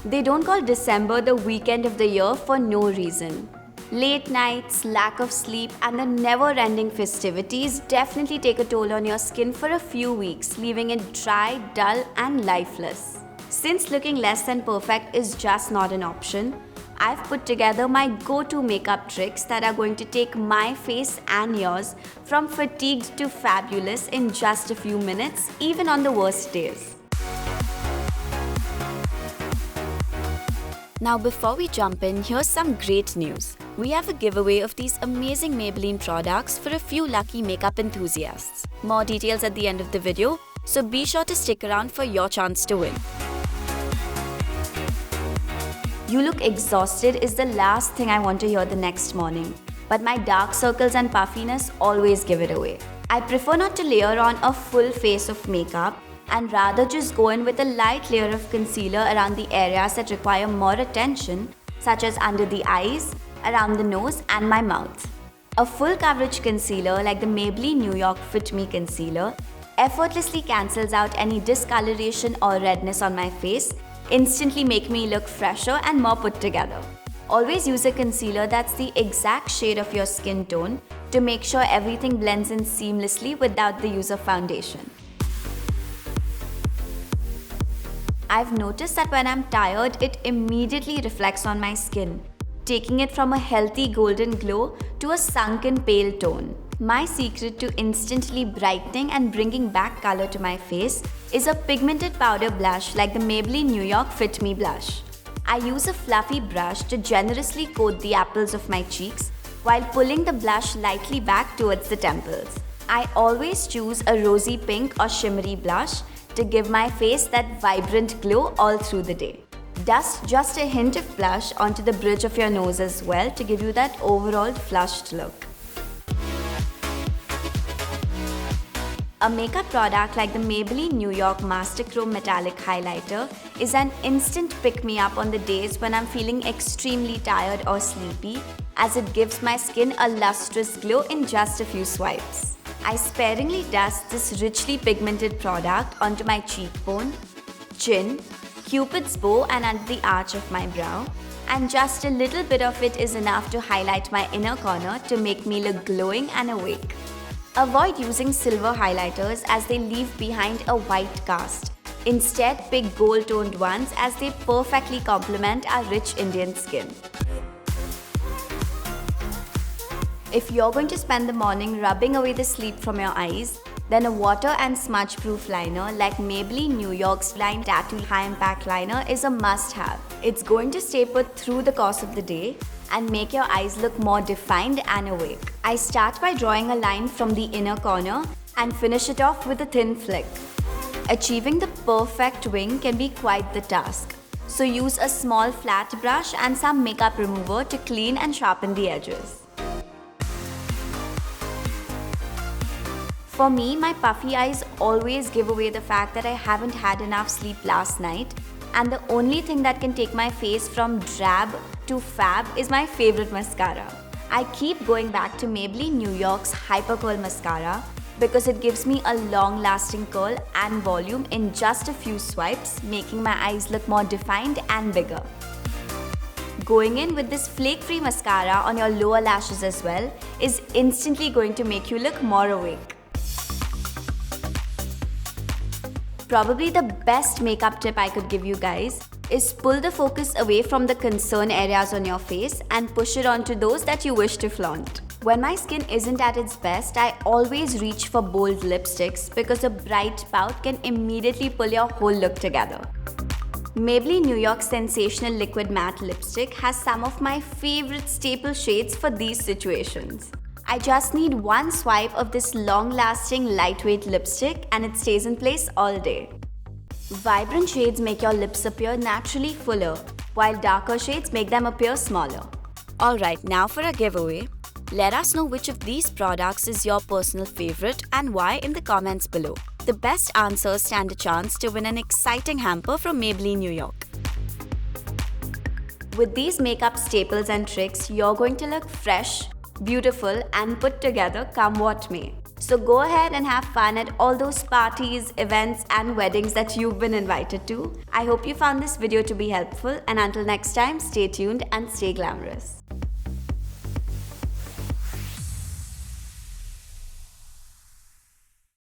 They don't call December the weekend of the year for no reason. Late nights, lack of sleep, and the never-ending festivities definitely take a toll on your skin for a few weeks, leaving it dry, dull, and lifeless. Since looking less than perfect is just not an option, I've put together my go-to makeup tricks that are going to take my face and yours from fatigued to fabulous in just a few minutes, even on the worst days. Now before we jump in, here's some great news. We have a giveaway of these amazing Maybelline products for a few lucky makeup enthusiasts. More details at the end of the video, so be sure to stick around for your chance to win. You look exhausted is the last thing I want to hear the next morning, but my dark circles and puffiness always give it away. I prefer not to layer on a full face of makeup and rather just go in with a light layer of concealer around the areas that require more attention, such as under the eyes, around the nose and my mouth. A full coverage concealer like the Maybelline New York Fit Me Concealer effortlessly cancels out any discoloration or redness on my face, instantly make me look fresher and more put together. Always use a concealer that's the exact shade of your skin tone to make sure everything blends in seamlessly without the use of foundation. I've noticed that when I'm tired, it immediately reflects on my skin, taking it from a healthy golden glow to a sunken pale tone. My secret to instantly brightening and bringing back color to my face is a pigmented powder blush like the Maybelline New York Fit Me blush. I use a fluffy brush to generously coat the apples of my cheeks while pulling the blush lightly back towards the temples. I always choose a rosy pink or shimmery blush to give my face that vibrant glow all through the day. Dust just a hint of blush onto the bridge of your nose as well to give you that overall flushed look. A makeup product like the Maybelline New York Master Chrome Metallic Highlighter is an instant pick-me-up on the days when I'm feeling extremely tired or sleepy, as it gives my skin a lustrous glow in just a few swipes. I sparingly dust this richly pigmented product onto my cheekbone, chin, Cupid's bow and under the arch of my brow, and just a little bit of it is enough to highlight my inner corner to make me look glowing and awake. Avoid using silver highlighters as they leave behind a white cast. Instead, pick gold-toned ones as they perfectly complement our rich Indian skin. If you're going to spend the morning rubbing away the sleep from your eyes, then a water and smudge-proof liner like Maybelline New York's Line Tattoo High Impact Liner is a must-have. It's going to stay put through the course of the day and make your eyes look more defined and awake. I start by drawing a line from the inner corner and finish it off with a thin flick. Achieving the perfect wing can be quite the task, so use a small flat brush and some makeup remover to clean and sharpen the edges. For me, my puffy eyes always give away the fact that I haven't had enough sleep last night, and the only thing that can take my face from drab to fab is my favorite mascara. I keep going back to Maybelline New York's Hyper Curl Mascara because it gives me a long-lasting curl and volume in just a few swipes, making my eyes look more defined and bigger. Going in with this flake-free mascara on your lower lashes as well is instantly going to make you look more awake. Probably the best makeup tip I could give you guys is pull the focus away from the concern areas on your face and push it onto those that you wish to flaunt. When my skin isn't at its best, I always reach for bold lipsticks because a bright pout can immediately pull your whole look together. Maybelline New York Sensational Liquid Matte Lipstick has some of my favorite staple shades for these situations. I just need one swipe of this long-lasting lightweight lipstick and it stays in place all day. Vibrant shades make your lips appear naturally fuller, while darker shades make them appear smaller. Alright, now for a giveaway. Let us know which of these products is your personal favorite and why in the comments below. The best answers stand a chance to win an exciting hamper from Maybelline New York. With these makeup staples and tricks, you're going to look fresh, beautiful and put together come what may. So go ahead and have fun at all those parties, events and weddings that you've been invited to. I hope you found this video to be helpful, and until next time, stay tuned and stay glamorous.